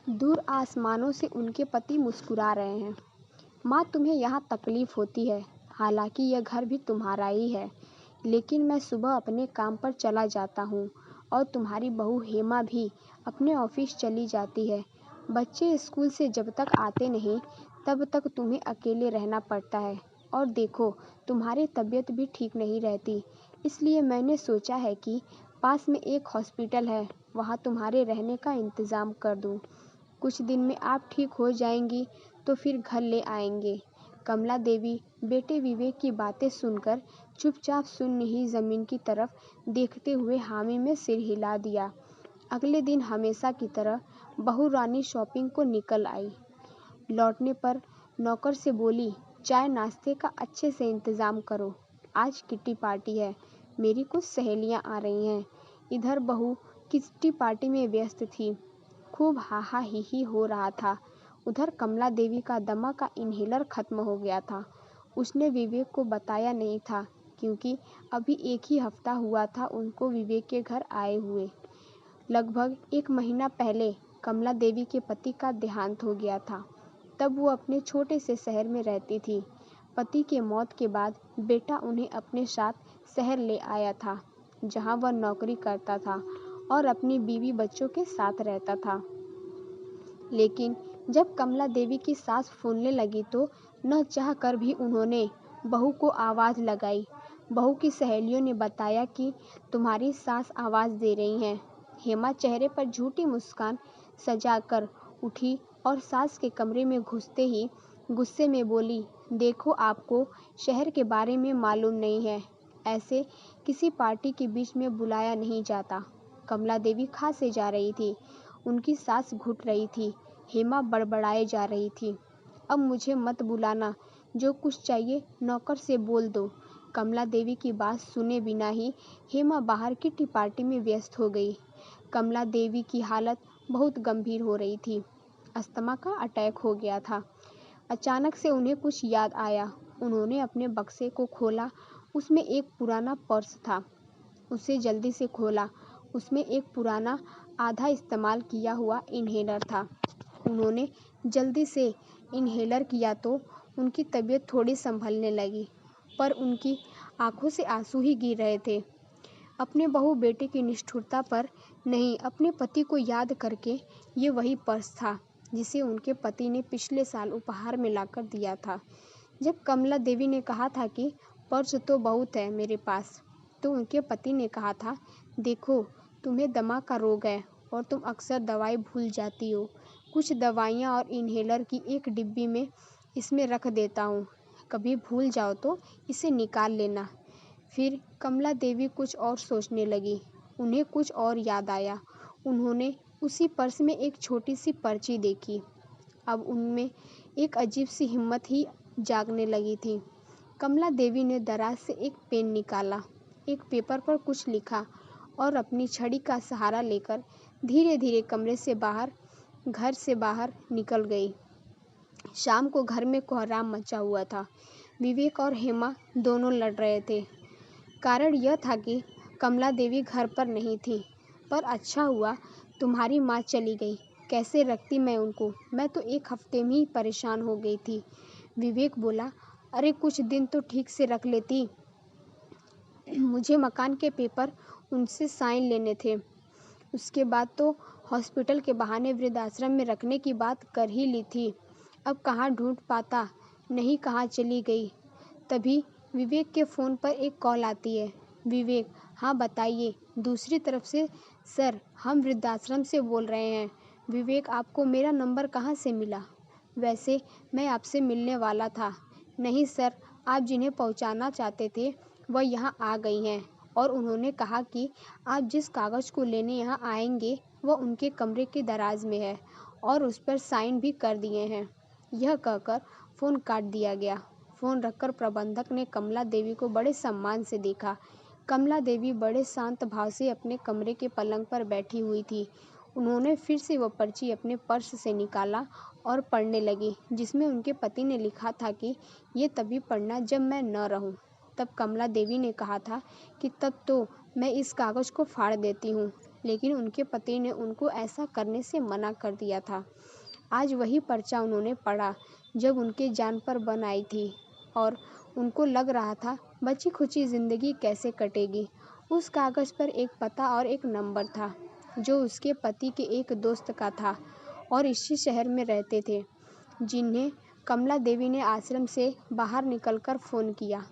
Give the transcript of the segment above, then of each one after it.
दूर आसमानों से उनके पति मुस्कुरा रहे हैं। माँ, तुम्हें यहाँ तकलीफ होती है, हालांकि यह घर भी तुम्हारा ही है। लेकिन मैं सुबह अपने काम पर चला जाता हूँ और तुम्हारी बहू हेमा भी अपने ऑफिस चली जाती है। बच्चे स्कूल से जब तक आते नहीं तब तक तुम्हें अकेले रहना पड़ता है। और देखो, तुम्हारी तबीयत भी ठीक नहीं रहती, इसलिए मैंने सोचा है कि पास में एक हॉस्पिटल है, वहाँ तुम्हारे रहने का इंतज़ाम कर दूँ। कुछ दिन में आप ठीक हो जाएंगी तो फिर घर ले आएंगे। कमला देवी बेटे विवेक की बातें सुनकर चुपचाप सुन ही जमीन की तरफ देखते हुए हामी में सिर हिला दिया। अगले दिन हमेशा की तरह बहू रानी शॉपिंग को निकल आई। लौटने पर नौकर से बोली, चाय नाश्ते का अच्छे से इंतज़ाम करो, आज किट्टी पार्टी है, मेरी कुछ सहेलियां आ रही हैं। इधर बहू किट्टी पार्टी में व्यस्त थी, खूब हाहा ही ही हो रहा था। उधर कमला देवी का दमा का इन्हेलर खत्म हो गया था। उसने विवेक को बताया नहीं था, क्योंकि अभी एक ही हफ्ता हुआ था उनको विवेक के घर आए हुए। लगभग 1 महीना पहले कमला देवी के पति का देहांत हो गया था। तब वो अपने छोटे से शहर में रहती थी। पति के मौत के बाद बेटा उन्हें अपने साथ शहर ले आया था, जहां वह नौकरी करता था और अपनी बीवी बच्चों के साथ रहता था। लेकिन जब कमला देवी की सास फूलने लगी तो न चाह कर भी उन्होंने बहू को आवाज़ लगाई। बहू की सहेलियों ने बताया कि तुम्हारी सास आवाज़ दे रही हैं। हेमा चेहरे पर झूठी मुस्कान सजा कर उठी और सास के कमरे में घुसते ही गुस्से में बोली, देखो, आपको शहर के बारे में मालूम नहीं है, ऐसे किसी पार्टी के बीच में बुलाया नहीं जाता। कमला देवी खांसे जा रही थी, उनकी सांस घुट रही थी। हेमा बड़बड़ाए जा रही थी, अब मुझे मत बुलाना, जो कुछ चाहिए नौकर से बोल दो। कमला देवी की बात सुने बिना ही हेमा बाहर की टी पार्टी में व्यस्त हो गई। कमला देवी की हालत बहुत गंभीर हो रही थी, अस्थमा का अटैक हो गया था। अचानक से उन्हें कुछ याद आया। उन्होंने अपने बक्से को खोला, उसमें एक पुराना पर्स था। उसे जल्दी से खोला, उसमें एक पुराना आधा इस्तेमाल किया हुआ इन्हेलर था। उन्होंने जल्दी से इन्हेलर किया तो उनकी तबीयत थोड़ी संभलने लगी, पर उनकी आंखों से आंसू ही गिर रहे थे। अपने बहू बेटे की निष्ठुरता पर नहीं, अपने पति को याद करके ये वही पर्स था जिसे उनके पति ने पिछले साल उपहार में लाकर दिया था। जब कमला देवी ने कहा था कि पर्स तो बहुत है मेरे पास, तो उनके पति ने कहा था, देखो, तुम्हें दमा का रोग है और तुम अक्सर दवाई भूल जाती हो। कुछ दवाइयाँ और इन्हेलर की एक डिब्बी में इसमें रख देता हूँ, कभी भूल जाओ तो इसे निकाल लेना। फिर कमला देवी कुछ और सोचने लगी। उन्हें कुछ और याद आया। उन्होंने उसी पर्स में एक छोटी सी पर्ची देखी। अब उनमें एक अजीब सी हिम्मत ही जागने लगी थी। कमला देवी ने दराज से एक पेन निकाला, एक पेपर पर कुछ लिखा और अपनी छड़ी का सहारा लेकर धीरे धीरे घर से बाहर निकल गई। शाम को घर में कोहराम मचा हुआ था। विवेक और हेमा दोनों लड़ रहे थे। कारण यह था कि कमला देवी घर पर नहीं थी। पर अच्छा हुआ तुम्हारी माँ चली गई, कैसे रखती मैं उनको, मैं तो 1 हफ्ते में ही परेशान हो गई थी। विवेक बोला, अरे कुछ दिन तो ठीक से रख लेती, मुझे मकान के पेपर उनसे साइन लेने थे। उसके बाद तो हॉस्पिटल के बहाने वृद्धाश्रम में रखने की बात कर ही ली थी। अब कहाँ ढूंढ पाता, नहीं कहाँ चली गई। तभी विवेक के फ़ोन पर एक कॉल आती है। विवेक, हाँ बताइए। दूसरी तरफ से, सर, हम वृद्धाश्रम से बोल रहे हैं। विवेक, आपको मेरा नंबर कहाँ से मिला? वैसे मैं आपसे मिलने वाला था। नहीं सर, आप जिन्हें पहुँचाना चाहते थे वह यहाँ आ गई हैं और उन्होंने कहा कि आप जिस कागज़ को लेने यहाँ आएंगे वह उनके कमरे के दराज में है और उस पर साइन भी कर दिए हैं। यह कहकर फ़ोन काट दिया गया। फ़ोन रखकर प्रबंधक ने कमला देवी को बड़े सम्मान से देखा। कमला देवी बड़े शांत भाव से अपने कमरे के पलंग पर बैठी हुई थी। उन्होंने फिर से वह पर्ची अपने पर्स से निकाला और पढ़ने लगी, जिसमें उनके पति ने लिखा था कि ये तभी पढ़ना जब मैं न रहूं। तब कमला देवी ने कहा था कि तब तो मैं इस कागज़ को फाड़ देती हूँ, लेकिन उनके पति ने उनको ऐसा करने से मना कर दिया था। आज वही पर्चा उन्होंने पढ़ा जब उनके जान पर बन आई थी और उनको लग रहा था बची खुची ज़िंदगी कैसे कटेगी। उस कागज़ पर एक पता और एक नंबर था जो उसके पति के एक दोस्त का था और इसी शहर में रहते थे, जिन्हें कमला देवी ने आश्रम से बाहर निकलकर फ़ोन किया।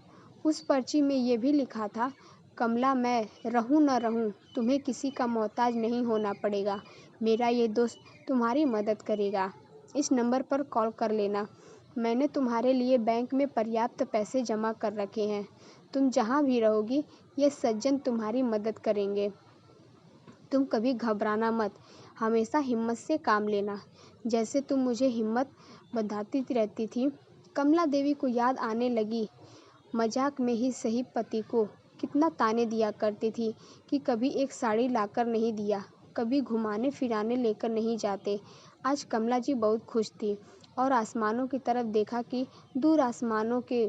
उस पर्ची में ये भी लिखा था, कमला, मैं रहूं न रहूं, तुम्हें किसी का मोहताज नहीं होना पड़ेगा। मेरा ये दोस्त तुम्हारी मदद करेगा। इस नंबर पर कॉल कर लेना। मैंने तुम्हारे लिए बैंक में पर्याप्त पैसे जमा कर रखे हैं। तुम जहाँ भी रहोगी, ये सज्जन तुम्हारी मदद करेंगे। तुम कभी घबराना मत, हमेशा हिम्मत से काम लेना, जैसे तुम मुझे हिम्मत बंधाती रहती थी। कमला देवी को याद आने लगी मजाक में ही सही पति को कितना ताने दिया करती थी कि कभी एक साड़ी लाकर नहीं दिया, कभी घुमाने फिराने लेकर नहीं जाते। आज कमला जी बहुत खुश थी और आसमानों की तरफ देखा कि दूर आसमानों के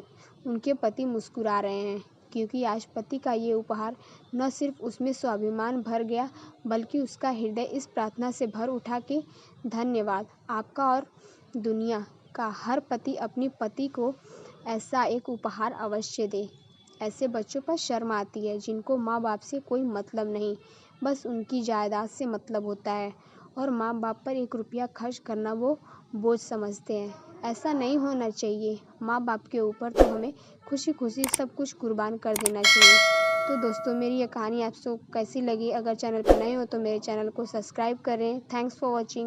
उनके पति मुस्कुरा रहे हैं, क्योंकि आज पति का ये उपहार न सिर्फ उसमें स्वाभिमान भर गया, बल्कि उसका हृदय इस प्रार्थना से भर उठा कि धन्यवाद आपका और दुनिया का हर पति अपनी पति को ऐसा एक उपहार अवश्य दे। ऐसे बच्चों पर शर्म आती है जिनको माँ बाप से कोई मतलब नहीं, बस उनकी जायदाद से मतलब होता है और माँ बाप पर 1 रुपया खर्च करना वो बोझ समझते हैं। ऐसा नहीं होना चाहिए। माँ बाप के ऊपर तो हमें खुशी खुशी सब कुछ कुर्बान कर देना चाहिए। तो दोस्तों, मेरी ये कहानी आपको कैसी लगी? अगर चैनल पर नए हो तो मेरे चैनल को सब्सक्राइब करें। Thanks for watching.